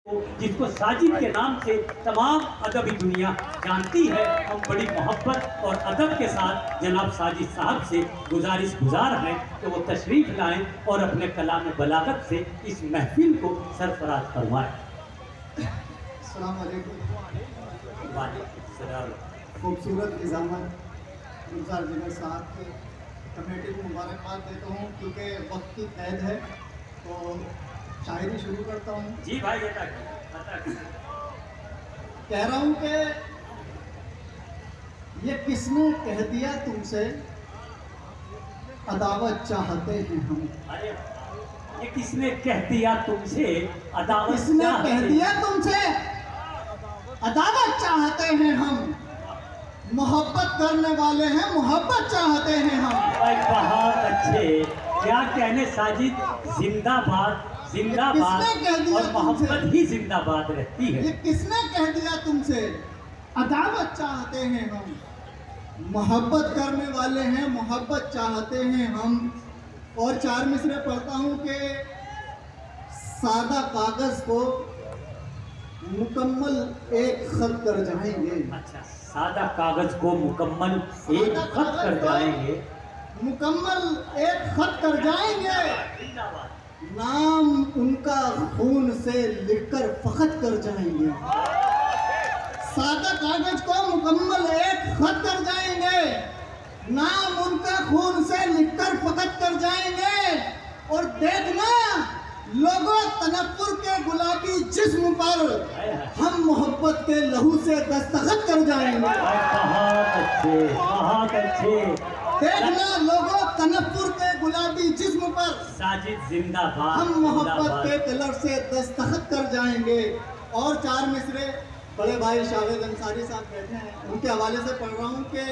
जिसको साजिद के नाम से तमाम अदबी दुनिया जानती है। हम बड़ी मोहब्बत और अदब के साथ जनाब साजिद साहब से गुजार हैं कि वो तशरीफ़ लाएं और अपने कलाम बलागत से इस महफिल को सरफराज करवाएं। अस्सलाम वालेकुम। वालेकुम सलाम। खूबसूरत निज़ामत गुलजार जिगर साहब की कमेटी को मुबारकबाद देता हूँ क्योंकि वक्त की कैद है, तो शायरी शुरू करता हूँ। जी भाई कह रहा हूँ कि ये किसने कह दिया तुमसे अदावत चाहते हैं हम। अरे ये किसने कह दिया तुमसे अदावत, किसने कह दिया तुमसे अदावत चाहते हैं हम। मोहब्बत करने वाले हैं, मोहब्बत चाहते हैं हम। भाई बहुत अच्छे, क्या कहने साजिद, जिंदाबाद जिंदाबाद और मोहब्बत ही जिंदाबाद रहती है। ये किसने कह दिया तुमसे अदावत चाहते हैं हम। मोहब्बत करने वाले हैं, मोहब्बत चाहते हैं हम। और चार मिसरे पढ़ता हूँ कि सादा कागज को मुकम्मल एक खत कर जाएंगे। अच्छा, सादा कागज को मुकम्मल एक खत कर जाएंगे। मुकम्मल एक खत कर जाएंगे। नाम उनका खून से लिखकर फखत कर जाएंगे। सादा कागज को मुकम्मल एक खत कर जाएंगे। नाम उनका खून से लिखकर फखत कर जाएंगे। और देखना लोगों तनफ्फुर के गुलाबी जिस्म पर हम मोहब्बत के लहू से दस्तखत कर जाएंगे। बहुत अच्छे, बहुत अच्छे। देखना लोगों तनफ्फुर के गुलाबी जिस्म पर साजिद जिंदाबाद, हम मोहब्बत के कलर से दस्तखत कर जाएंगे। और चार मिसरे बड़े भाई शावेद अंसारी साहब बैठे हैं, उनके हवाले से पढ़ रहा हूँ कि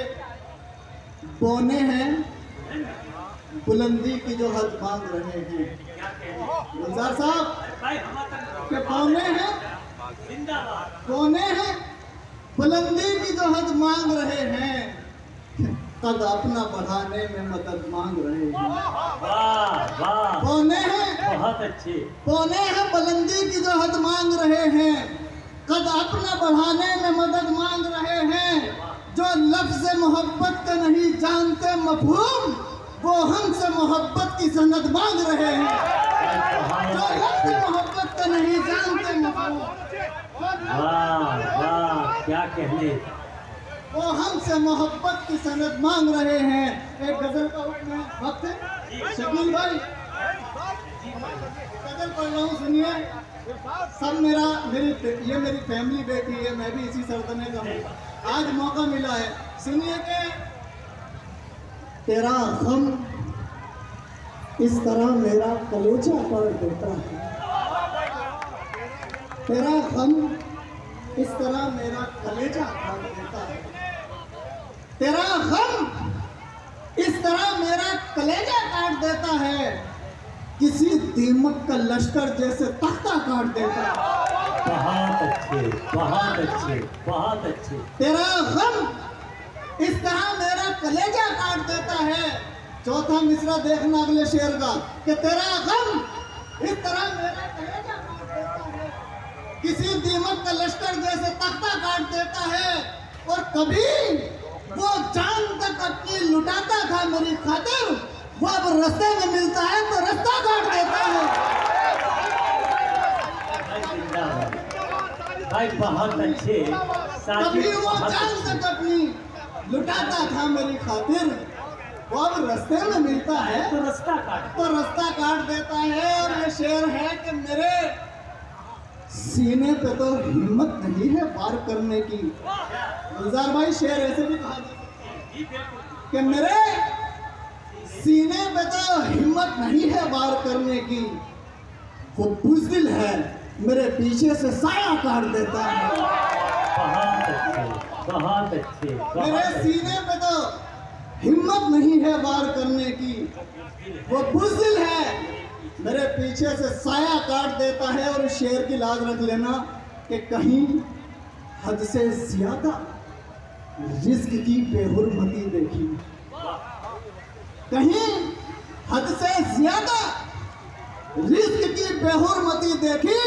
बोने हैं बुलंदी की जो हद मांग रहे हैं। गुलजार साहब के बोने हैं, बोने हैं बुलंदी की जो हद मांग रहे हैं। कद अपना बढ़ाने में मदद मांग रहे हैं। वाह वाह, बोने हैं बहुत अच्छे। बोने हैं बुलंदी की जो हद मांग रहे हैं। कद अपना बढ़ाने में मदद मांग रहे हैं। जो लफ्ज़ मोहब्बत का नहीं जानते मफहूम, वो हमसे मोहब्बत की सनद मांग रहे हैं। जो लफ्ज़ मोहब्बत का नहीं जानते मफहूम, वाह वाह, क्या कहने, वो हमसे मोहब्बत की सनद मांग रहे हैं। एक गजल का वक्त है, शकील भाई गजल पढ़ रहा हूँ, सुनिए। सब मेरी फैमिली बैठी है, मैं भी इसी सरदने का हूँ। आज मौका मिला है, सुनिए कि तेरा गम इस तरह मेरा कलेजा पर देता है। तेरा गम इस तरह मेरा कलेजा पर देता है। तेरा गम इस तरह मेरा कलेजा काट देता है। किसी दीमक का लश्कर जैसे तख्ता काट देता है। बहुत अच्छे, बहुत अच्छे, बहुत अच्छे। तेरा गम इस तरह मेरा कलेजा काट देता है। चौथा मिसरा देखना अगले शेर का कि तेरा गम इस तरह मेरा कलेजा काट देता है। किसी दीमक का लश्कर जैसे तख्ता काट देता है। और कभी वो जान तक अपनी लुटाता था मेरी खातिर, वो अब रास्ते में मिलता है तो रास्ता काट देता है। भाई बहुत अच्छे। कभी वो जान तक अपनी लुटाता था मेरी खातिर, वो अब रास्ते में मिलता है तो रास्ता काट देता है। और ये शेर है कि मेरे सीने पे तो हिम्मत नहीं है वार करने की। गुलजार भाई शेर ऐसे भी कहा कि मेरे सीने पे तो हिम्मत नहीं है वार करने की। वो बुज़दिल है मेरे पीछे से साया काट देता है। बहुत अच्छे, बहुत अच्छे। मेरे सीने पे तो हिम्मत नहीं है वार करने की। वो बुज़दिल है मेरे पीछे से साया काट देता है। और शेर की लाज रख लेना कि कहीं हद से ज्यादा रिस्क की बेहुरमती देखी। कहीं हद से ज्यादा रिस्क की बेहुरमती देखी।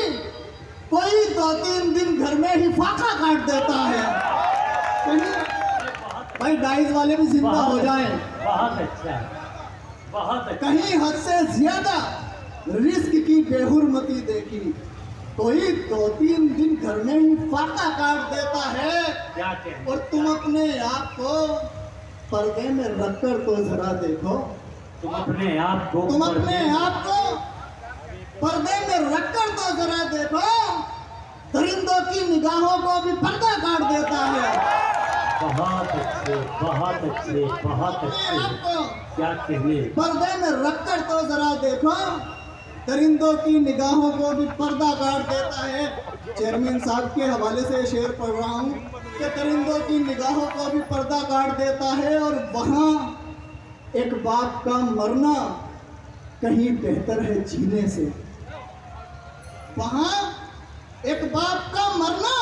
कोई 2-3 दिन घर में ही फाका काट देता है। कहीं भाई डाइस वाले भी जिंदा हो जाएं। बहुत अच्छा, बहुत अच्छा। कहीं हद से ज्यादा रिस्क की बेहुरमती देखी, कोई 2-3 दिन घर में ही फाका काट देता है। क्या कहने? और तुम अपने आप को पर्दे में रखकर तो जरा देखो, तुम अपने आप को पर्दे में रखकर तो जरा देखो, दरिंदों की निगाहों को भी पर्दा काट देता है। बहुत अच्छे, बहुत अच्छे, बहुत अच्छे। आपको क्या कहने? पर्दे में रखकर तो जरा देखो, दरिंदों की निगाहों को भी पर्दा काट देता है। चेयरमैन साहब के हवाले से शेर पढ़ रहा हूँ कि दरिंदों की निगाहों को भी पर्दा काट देता है। और वहाँ एक बाप का मरना कहीं बेहतर है जीने से। वहाँ एक बाप का मरना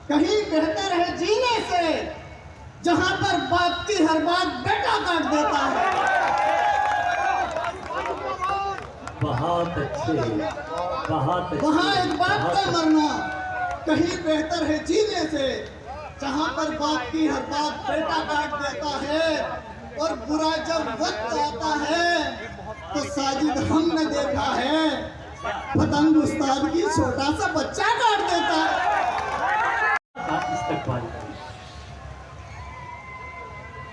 कहीं बेहतर है जीने से, जहाँ पर बाप की हर बात बेटा काट देता है। बहुत अच्छे, बहुत अच्छे। वहाँ एक बाप का मरना कहीं बेहतर है जीने से, जहाँ पर बाप की हर बात बेटा काट देता है। और बुरा जब वक्त आता है तो साजिद हमने देखा है, पतंग उस्ताद की छोटा सा बच्चा काट देता है।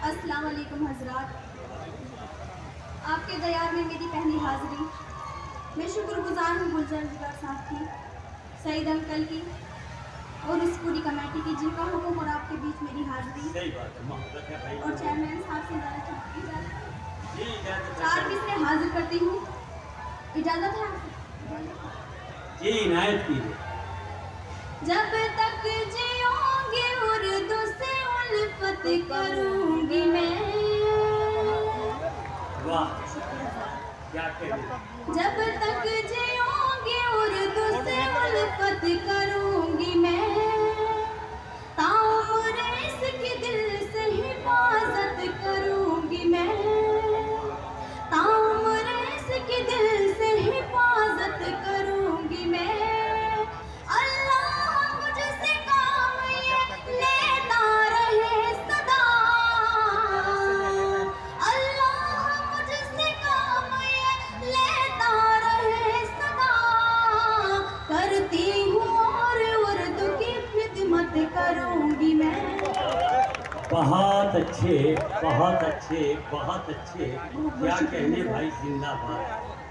अस्सलाम वालेकुम हजरात, आपके दयार में मेरी पहली हाजिरी। मैं शुक्रगुजार हूँ गुलजार जिगर साहब की, सईद अंकल की और इस पूरी कमेटी की, जिनका हुक्म और आपके बीच मेरी हाजिरी। सही बात है, मोहब्बत है भाई। और चेयरमैन साहब से चार किस्में हाजिर करती हूँ, इजाजत है आपसे? जी इनायत कीजिए। जब तक जियोगे उर्दू से उल्फत करूंगी मैं। वाह, क्या कहने? जब तक जियोगे उर्दू से उल्फत करूंगी मैं, ताउम्र इसकी दिल से हिफाजत करूंगी मैं, ताउम्र इसकी दिल से हिफाजत करूंगी मैं। अल्लाह मुझसे काम ये लेता रहे सदा, अल्लाह मुझसे काम ये लेता रहे सदा। करती हूँ और उर्दू की खिदमत करूंगी मैं। बहुत अच्छे, बहुत अच्छे, बहुत अच्छे। क्या कहने भाई, जिंदाबाद।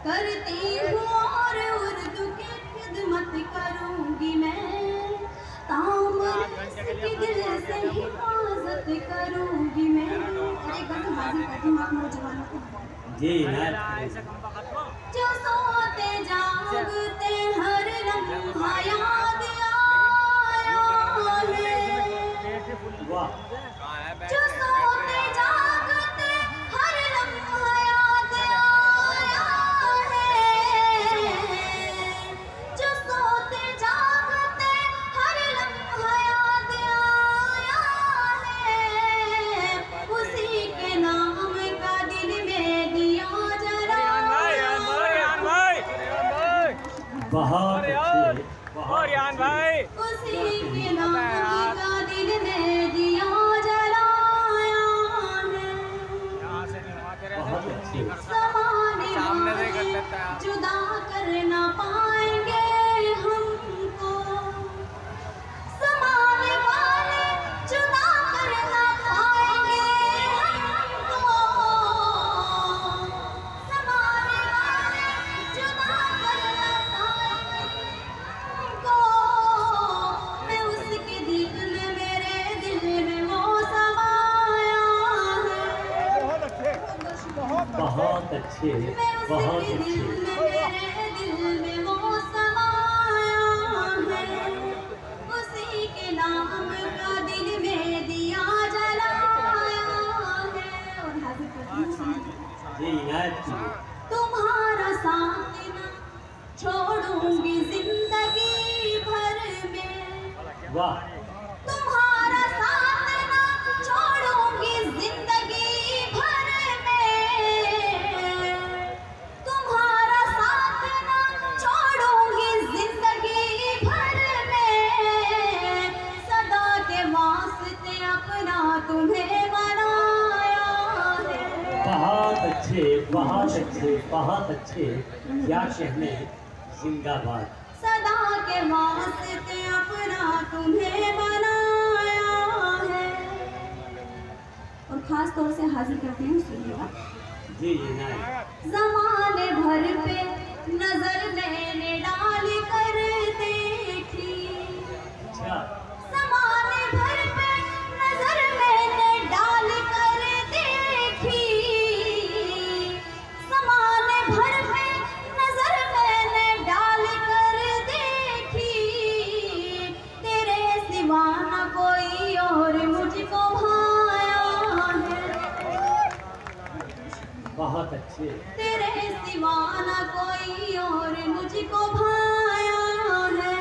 करती हूँ और उर्दू की खिदमत करूंगी मैं, ताउम्र इसकी दिल से हिफाजत करूंगी मैं। और एक बार हाजिर करती हूँ आप नौजवानों को। जी इनायत। जो सोते जागते हर लम्हा याद आया है, वाह, जो सोते जागते हर लम्हा याद आया है, जो सोते जागते हर लम्हा याद आया है, उसी के नाम का दिल में दिया जलाया। बहुत अच्छे, बहुत अच्छे। उसी के नाम का दिल में दिया जलाया है। बहुत अच्छे। सामने वाले जुदा कर ना पाएंगे हमको, सामने वाले जुदा कर ना पाएंगे हमको, सामने वाले जुदा कर ना पाएंगे हमको। मैं उसके दिल में, मेरे दिल में वो समाया है। बहुत अच्छे, मैं बहुत उसके अच्छे। दिल में, मेरे दिल में वो समाया है, उसी के नाम का दिल में दिया जलाया है। और हाजिर करती हूँ जी इनायत कीजिए। तुम्हारा साथ न छोड़ूंगी जिंदगी भर में, वाह, तुम्हारा साथ न छोड़ूंगी जिंदगी भर में, तुम्हारा साथ न छोड़ूंगी जिंदगी भर तुम्हें बनाया है। बहुत अच्छे, बहुत अच्छे, बहुत अच्छे, क्या कहने, जिंदाबाद। सदा के वास्ते अपना तुम्हें बनाया है। और खास तौर से हाजिर करते हैं, सुनिएगा जी नहीं। ज़माने भर पे नजर मैंने डाल कर देखी। अच्छा, ज़माने भर पे नजर मैंने डाल कर देखी। ज़माने भर पे नजर मैंने डाल कर देखी। तेरे सिवा न कोई और मुझको भाया है। बहुत अच्छे। तेरे सिवा न कोई और मुझको भाया है।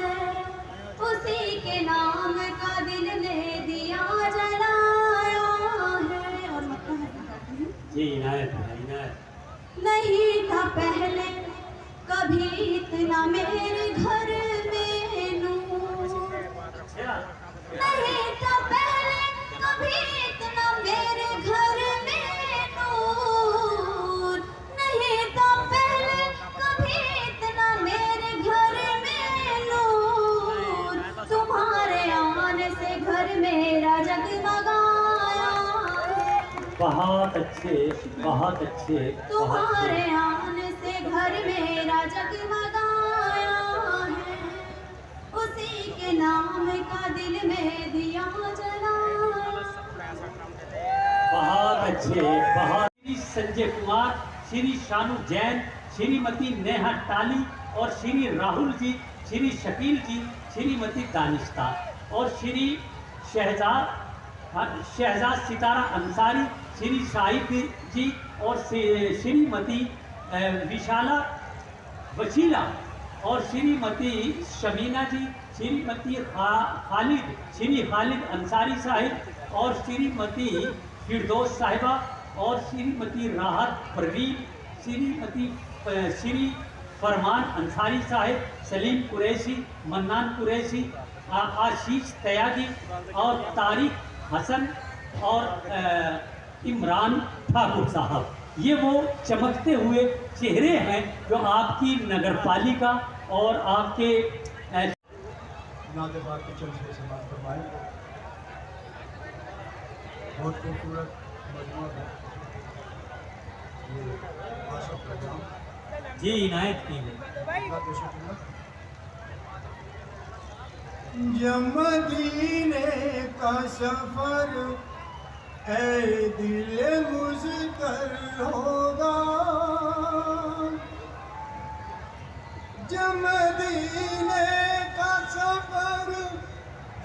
उसी के नाम का दिल ने दिया जलाया है। और मतलब है जी इनायत है, इनायत। नहीं था पहले कभी इतना मेरे घर में नूर। अच्छा, नहीं था पहले कभी इतना मेरे घर में नूर। नहीं था पहले कभी इतना मेरे घर में नूर। तुम्हारे आने से घर मेरा जगमगाया है। बहुत अच्छे, बहुत अच्छे, बहुत तुम्हारे अच्छे। आने से घर मेरा जगमगाया है। उसी के नाम का दिल में दिया जलाया। बहुत अच्छे, बहुत। श्री संजय कुमार, श्री शानू जैन, श्रीमती नेहा टाली और श्री राहुल जी, श्री शकील जी, श्रीमती दानिश्ता और श्री शहजाद सितारा अंसारी, श्री शाहिद जी और श्रीमती विशाला वसीला और श्रीमती शमीना जी, श्रीमती खालिद, श्री खालिद अंसारी साहिब और श्रीमती फिरदौस साहिबा और श्रीमती राहत परवीन, श्रीमती श्री फरमान अंसारी साहिब, सलीम कुरैशी, मन्नान कुरैशी, आशीष तयागी और तारिक हसन और इमरान ठाकुर साहब। ये वो चमकते हुए चेहरे हैं जो आपकी नगरपालिका और आपके नादेबाग के चलते से बात करवाए। बहुत खूबसूरत मजमूआ है ये आशा प्रोग्राम। जी इनायत की है। जब मदीने का सफर ऐ दिल मुझकर होगा। जब मदीने का सफर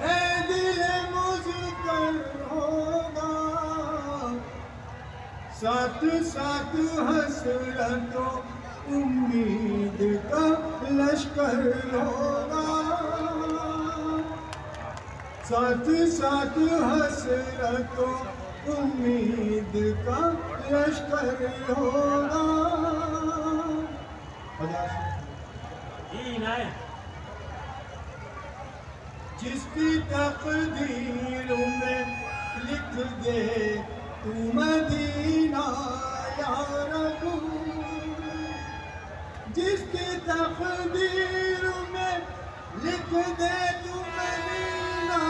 ऐ दिल मुझकर होगा। साथ साथ हसरतों उम्मीद का लश्कर होगा। साथ साथ हसरतों उम्मीद का लश्कर होगा। जी इनायत। जिसकी तकदीर में लिख दे तू मदीना या रबू। जिसकी तकदीर में लिख दे तू मदीना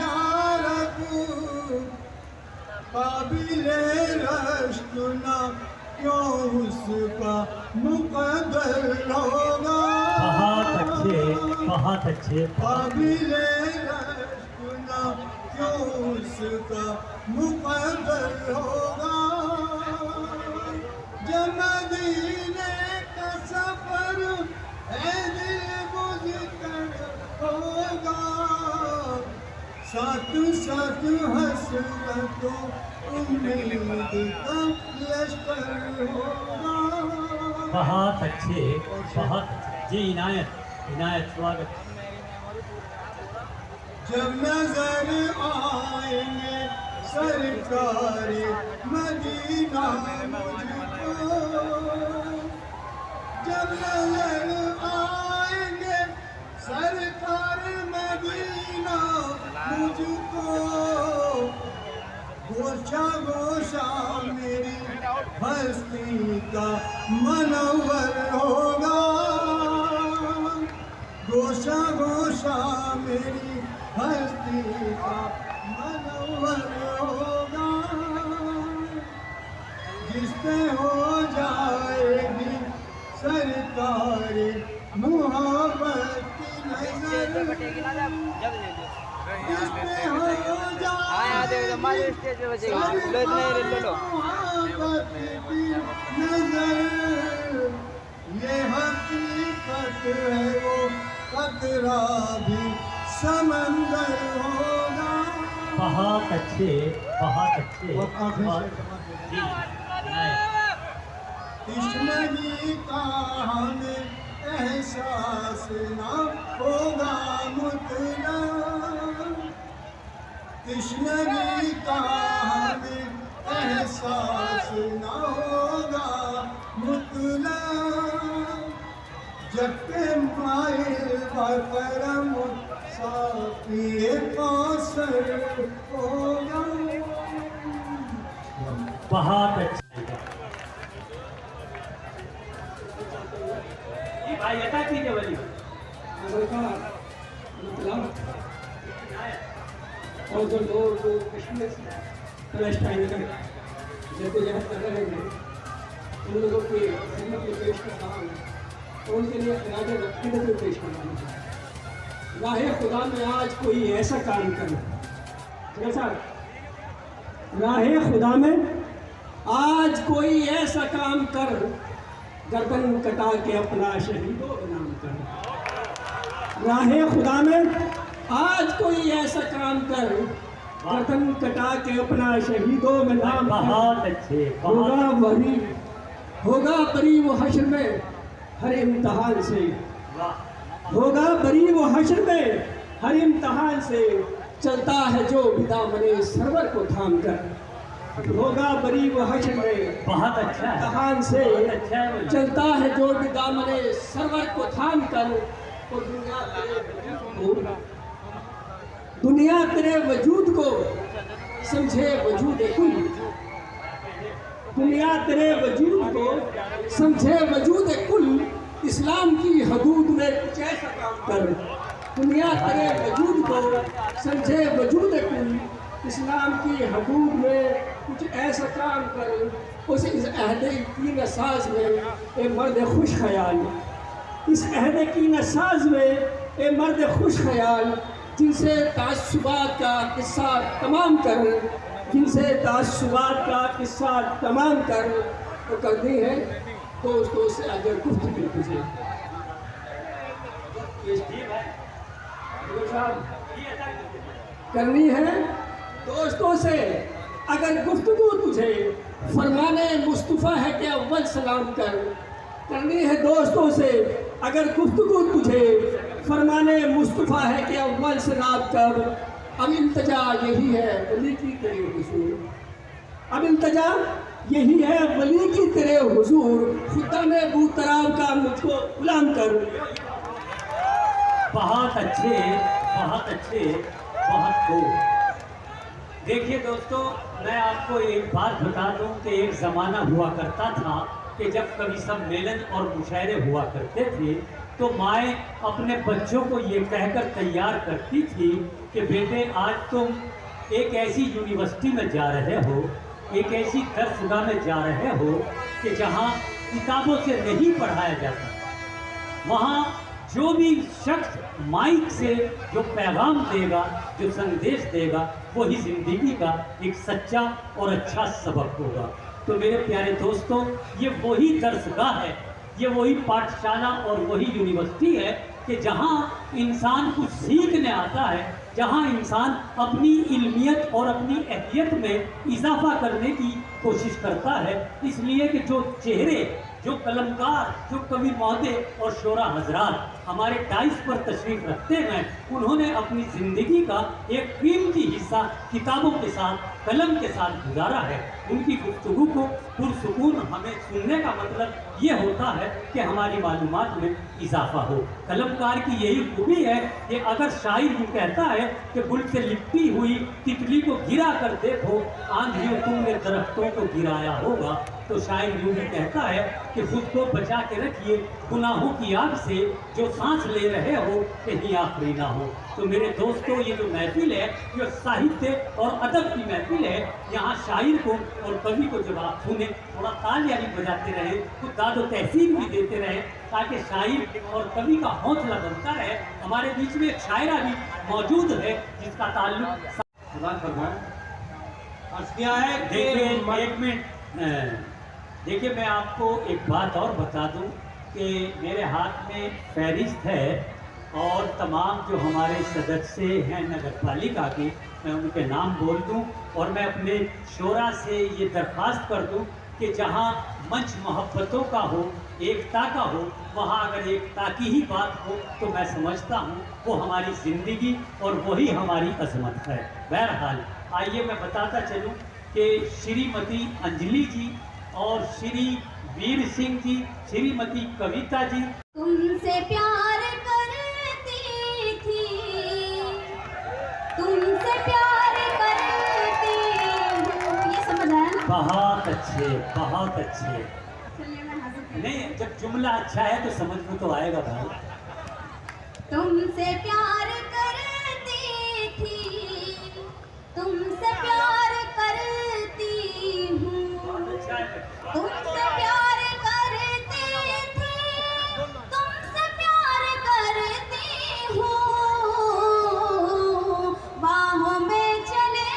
या रबू। काबिले रश्कुना क्यों उसका मुकद्दर होगा। बहुत अच्छे, बहुत अच्छे। काबिले रश्कुना क्यों उसका मुकद्दर होगा। जब मदीने का सफर है दिल मुझकर होगा। साथ साथ हसरतों उम्मीद का लश्कर होगा। बहुत अच्छे, बहुत अच्छे। जी इनायत, इनायत स्वागत। जब नजर आएंगे सरकार मदीना मुझको। जब नजर आएंगे सरकार मदीना मुझको। गोशा गोशा मेरी हस्ती का मनोवर होगा, गोशा गोशा मेरी हस्ती का मनोवर होगा, जिससे हो जाएगी सरकारी मुहब्बत की नजर, जिससे हो जाएगी मुहब्बत की नजर, ये हकीकत है वो कतरा भी समंदर होगा। बहुत अच्छे, बहुत अच्छे। जी, इश्क़ का हमें एहसास ना होगा मुतला, इश्क़ का हमें एहसास ना होगा मुतला, जब के माइल बकरम साफ़ी कौसर होगा। बहुत अच्छे। जी भाई यथा कीजिए वाली। और जो लोग जो कश्मीर से पैलेस्टाइन के जद्दोजहद कर रहे हैं, उन लोगों की खिदमत में पेश करता हूँ और उनके लिए खराज अक़ीदत में पेश करता हूँ। राह खुदा में आज कोई ऐसा काम करे, जैसा राह खुदा में आज कोई ऐसा काम कर, गर्दन कटा के अपना शहीदों का नाम कर। राह खुदा में आज कोई ऐसा काम कर, गर्दन कटा के अपना शहीदों में नाम कर। बहुत अच्छे। होगा बरी वो हश्र में हर इम्तहान से, होगा बरी वो हश्र में हर इम्तहान से, चलता है जो बिदामने सरवर को थाम कर। होगा बरी वो हश्र में बहुत अच्छा है। इम्तहान से, अच्छा है। चलता है जो बिदामने सरवर को थाम कर। और दुनिया तेरे वजूद को समझे वजूद कुल, दुनिया तेरे वजूद को समझे वजूद कुल, इस्लाम की हदूद में कुछ ऐसा काम कर। दुनिया तेरे वजूद को समझे वजूद कुल, इस्लाम की हदूद में कुछ ऐसा काम कर। उस इस अहदे की नसाज में ए मर्द खुश ख्याल, इस अहदे की नसाज में ए मर्द खुश ख्याल, जिनसे तासुबात का किस्सा तमाम कर, जिनसे तासुबात का किस्सा तमाम कर, तो करनी है दोस्तों से अगर गुफ्तगू तुझे। करनी है दोस्तों से अगर गुफ्तगू तुझे, फरमाने मुस्तफ़ा है कि अव्वल सलाम कर। करनी है दोस्तों से अगर गुफ्तगू तुझे, फरमाने मुस्तफ़ा है कि अव्वल सलाम कर। अब इल्तजा यही है वली की तेरे हुजूर, अब इल्तजा यही है वली की तेरे हुजूर, खुदा में बूतराब का मुझको गुलाम कर। बहुत अच्छे, बहुत अच्छे, बहुत खूब। देखिए दोस्तों, मैं आपको एक बात बता दूं कि एक ज़माना हुआ करता था कि जब कभी सब मेलन और मुशायरे हुआ करते थे तो माएँ अपने बच्चों को ये कहकर तैयार करती थी कि बेटे आज तुम एक ऐसी यूनिवर्सिटी में जा रहे हो, एक ऐसी दरसगाह में जा रहे हो कि जहाँ किताबों से नहीं पढ़ाया जाता, वहाँ जो भी शख्स माइक से जो पैगाम देगा, जो संदेश देगा, वही ज़िंदगी का एक सच्चा और अच्छा सबक होगा। तो मेरे प्यारे दोस्तों, ये वही दरसगाह है, ये वही पाठशाला और वही यूनिवर्सिटी है कि जहाँ इंसान कुछ सीखने आता है, जहाँ इंसान अपनी इल्मियत और अपनी अहलियत में इजाफा करने की कोशिश करता है। इसलिए कि जो चेहरे, जो कलमकार, जो कवि महोदय और शोरा हजरात हमारे डाइस पर तशरीफ रखते हैं, उन्होंने अपनी ज़िंदगी का एक कीमती हिस्सा किताबों के साथ, कलम के साथ गुजारा है। उनकी गुफ्तगू को पुरसुकून हमें सुनने का मतलब ये होता है कि हमारी मालूमात में इजाफा हो। कलमकार की यही खूबी है कि अगर शायर यूँ कहता है कि बुल से लिपटी हुई तितली को गिरा कर देखो, आंधियों तुमने दरख्तों को गिराया होगा, तो शायर यूँ भी कहता है कि खुद को बचा के रखिए गुनाहों की आग से, जो सांस ले रहे हो कहीं आखिरी ना हो। तो मेरे दोस्तों, ये जो महफिल है ये साहित्य और अदब की महफिल है। यहाँ शायर को और कवि को जब आप सुने थोड़ा तालियां भी बजाते रहे, कुछ दाद व तहसीन भी देते रहे, ताकि शायर और कवि का हौसला बनता रहे। हमारे बीच में एक शायरा भी मौजूद है जिसका ताल्लुक क्या है। देखिए एक मिनट, देखिए मैं आपको एक बात और बता दूं कि मेरे हाथ में फहरिस्त है और तमाम जो हमारे सदस्य हैं नगर पालिका के, मैं उनके नाम बोल दूं और मैं अपने शोरा से ये दरख्वास्त कर दूं कि जहां मंच मोहब्बतों का हो, एकता का हो, वहां अगर एकता की ही बात हो तो मैं समझता हूं वो हमारी ज़िंदगी और वही हमारी अजमत है। बहरहाल आइए मैं बताता चलूं कि श्रीमती अंजलि जी और श्री वीर सिंह जी, श्रीमती कविता जी तुमसे प्यार करती थी, तुमसे प्यार करती हूँ। ये समझ आया ना? बहुत अच्छे, बहुत अच्छे। चलिए मैं हाजिर करती हूँ। नहीं, जब जुमला अच्छा है तो समझ में तो आएगा भाई। तुमसे प्यार करती थी, तुमसे प्यार करती हूँ, तुमसे प्यार करती थी, तुमसे प्यार करती हूँ, बाहों में चले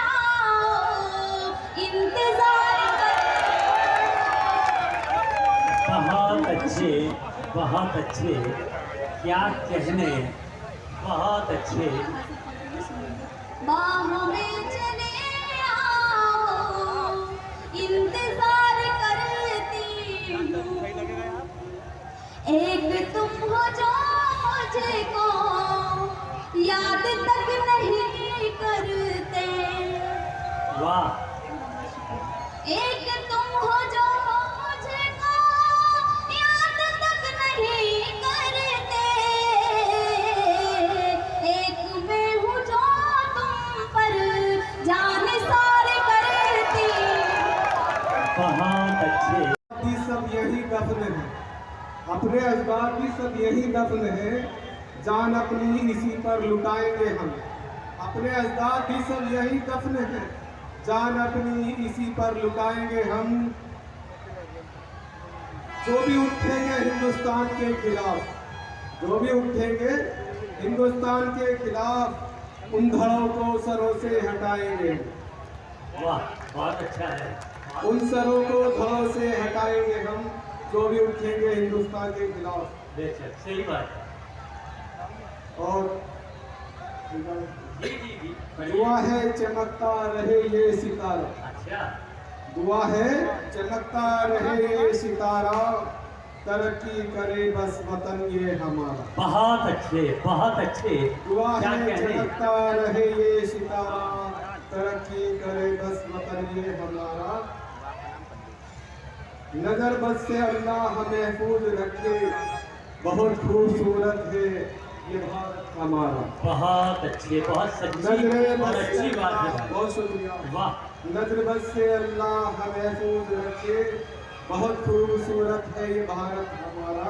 आओ, इंतजार बहुत अच्छे, बहुत अच्छे, क्या कहने, बहुत अच्छे। बाहों में चले आओ, इंतजार करती हूँ। एक तुम हो जो मुझको याद तक नहीं करते, वाह, एक तुम हो जो मुझको याद तक नहीं करते, एक मैं हूँ जो तुम पर जान सार करती। बहुत अच्छे। की सब यही दफन है, अपने अजदाद की सब यही दफन है, जान अपनी इसी पर लुटाएंगे हम। अपने अजदाद की सब यही दफन है, जान अपनी इसी पर लुटाएंगे हम। जो भी उठेंगे हिंदुस्तान के खिलाफ, जो भी उठेंगे हिंदुस्तान के खिलाफ, उन धड़ों को सरों से हटाएंगे। वाह, बहुत अच्छा है। उन सरों को धड़ों से हटाएंगे हम, जो भी उठेंगे हिंदुस्तान के खिलाफ। बेशक, सही बात है। और जी जी जी, दुआ है चमकता रहे ये सितारा, अच्छा, दुआ है चमकता रहे ये सितारा, तरक्की करे बस वतन ये हमारा। बहुत अच्छे, बहुत अच्छे। दुआ क्या है कहने। चमकता रहे ये सितारा, तरक्की करे बस वतन ये हमारा। नजर बद से अल्लाह महफूज रखे, बहुत खूबसूरत है ये भारत हमारा। बहुत अच्छे, बहुत सच्ची नजर और बद से अच्छी बात है अल्लाह, भाई। बहुत शुक्रिया। वाह, नजर बद से अल्लाह महफूज रखे, बहुत खूबसूरत है ये भारत हमारा।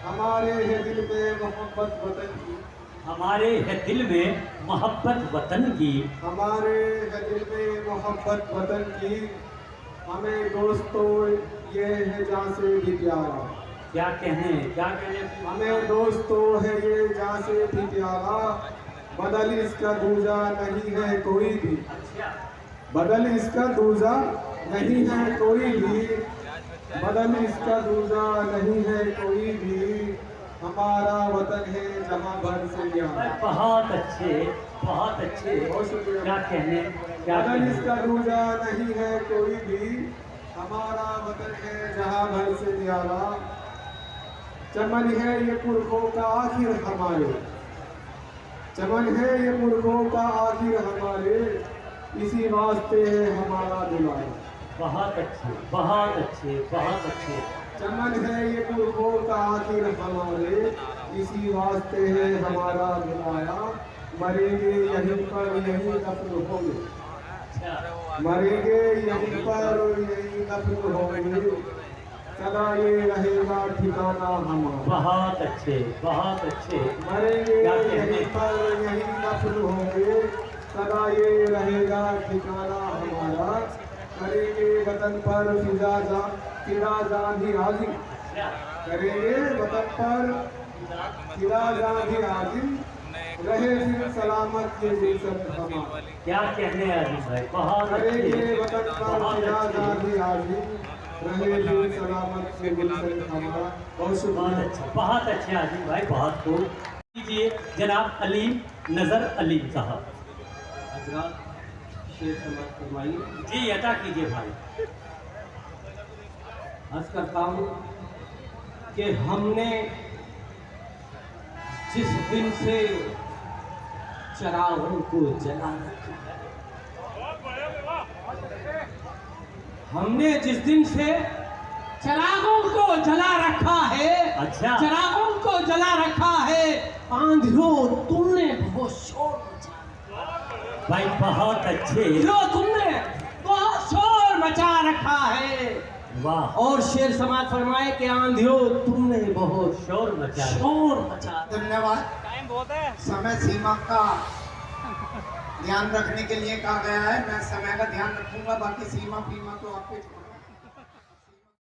हमारे है दिल में मोहब्बत वतन की, हमारे है दिल में मोहब्बत वतन की, हमारे है दिल में मोहब्बत वतन की। हमें दोस्तों ये है जहाँ से भी प्यारा, क्या कहने, क्या कहने। हमें दोस्तों है ये जहाँ से भी प्यारा, बदल इसका दूजा नहीं है कोई भी, अच्छा, बदल इसका दूजा नहीं है कोई भी, बदल इसका दूजा नहीं है कोई भी। हमारा वतन है जहाँ भर से प्यारा। बहुत अच्छे, बहुत अच्छे। बहुत शुक्रिया। क्या कहने, क्या बदल कहने। इसका दूजा नहीं है कोई भी, हमारा वतन है जहाँ भर से प्यारा। चमन है ये पुरखों का आखिर हमारे, चमन है ये पुरखों का आखिर हमारे, इसी वास्ते है हमारा दुलारा। बहुत अच्छे, बहुत अच्छे, बहुत अच्छे। चमन है ये पुरखों का आखिर हमारे, इसी वास्ते है हमारा दुलारा। मरेंगे यहीं पर यहीं दफन होंगे, मरेंगे यहीं पर यहीं दफन होंगे, सदा ये रहेगा ठिकाना हमारा। बहुत अच्छे, बहुत अच्छे। मरेंगे क्या कहने? यहीं पर यहीं दफन होंगे, सदा ये रहेगा ठिकाना हमारा। करेंगे वतन पर फिदा जानी राजी, करेंगे वतन पर फिदा जानी राजी, रहे फिर सलामत ये मिलत हमारा। क्या कहने आदिम भाई, बहुत करेंगे अच्छे, वतन पर बहुत फिदा अच्छे, जानी राजी, रहे फिर सलामत ये मिलत हमारा। बहुत बहुत शुक्रिया। अच्छे, बहुत अच्छे आदिम भाई, बहुत खूब। कीजिए जनाब अलीम नजर अलीम साहब। हजरात शेर समाज फरमाइए। जी अदा कीजिए भाई। अर्ज करता हूँ कि हमने जिस दिन से चरागों को जला रखा है, हमने जिस दिन से चरागों को जला रखा है, अच्छा। चरागों को जला रखा है, आंधियों तुमने बहुत शोर मचा, भाई बहुत अच्छे, आंधियों तुमने बहुत शोर मचा रखा है। वाह, और शेर समाज फरमाए कि आंधियों तुमने बहुत शोर मचा रहे। शोर मचा। धन्यवाद। समय सीमा का ध्यान रखने के लिए कहा गया है, मैं समय का ध्यान रखूंगा, बाकी सीमा फीमा तो आपके